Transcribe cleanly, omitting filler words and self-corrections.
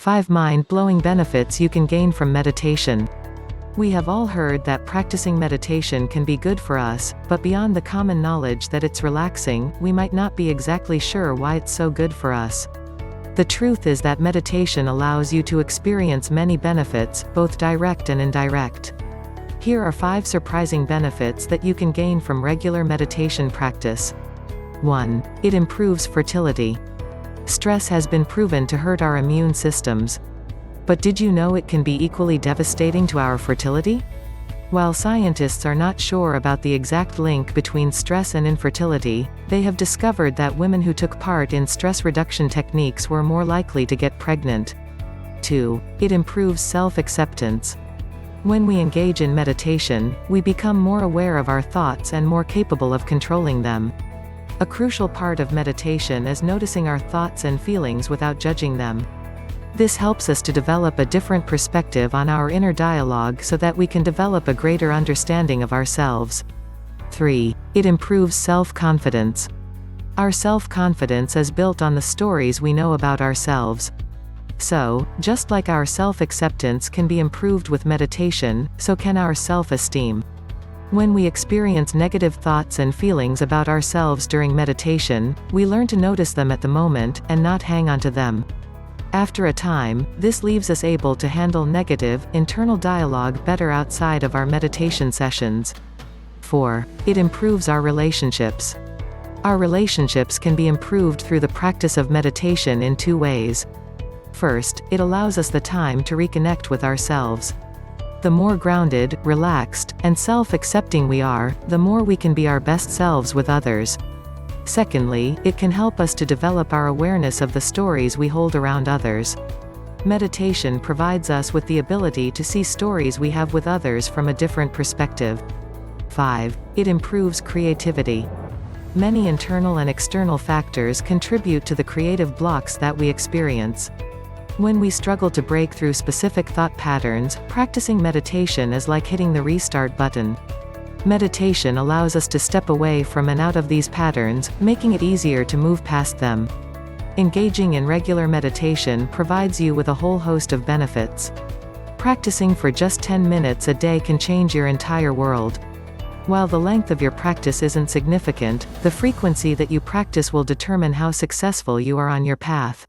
5 mind-blowing benefits you can gain from meditation. We have all heard that practicing meditation can be good for us, but beyond the common knowledge that it's relaxing, we might not be exactly sure why it's so good for us. The truth is that meditation allows you to experience many benefits, both direct and indirect. Here are 5 surprising benefits that you can gain from regular meditation practice. 1. It improves fertility. Stress has been proven to hurt our immune systems. But did you know it can be equally devastating to our fertility? While scientists are not sure about the exact link between stress and infertility, they have discovered that women who took part in stress reduction techniques were more likely to get pregnant. 2. It improves self-acceptance. When we engage in meditation, we become more aware of our thoughts and more capable of controlling them. A crucial part of meditation is noticing our thoughts and feelings without judging them. This helps us to develop a different perspective on our inner dialogue so that we can develop a greater understanding of ourselves. 3. It improves self-confidence. Our self-confidence is built on the stories we know about ourselves. So, just like our self-acceptance can be improved with meditation, so can our self-esteem. When we experience negative thoughts and feelings about ourselves during meditation, we learn to notice them at the moment, and not hang on to them. After a time, this leaves us able to handle negative, internal dialogue better outside of our meditation sessions. 4. It improves our relationships. Our relationships can be improved through the practice of meditation in 2 ways. First, it allows us the time to reconnect with ourselves. The more grounded, relaxed, and self-accepting we are, the more we can be our best selves with others. Secondly, it can help us to develop our awareness of the stories we hold around others. Meditation provides us with the ability to see stories we have with others from a different perspective. 5. It improves creativity. Many internal and external factors contribute to the creative blocks that we experience. When we struggle to break through specific thought patterns, practicing meditation is like hitting the restart button. Meditation allows us to step away from and out of these patterns, making it easier to move past them. Engaging in regular meditation provides you with a whole host of benefits. Practicing for just 10 minutes a day can change your entire world. While the length of your practice isn't significant, the frequency that you practice will determine how successful you are on your path.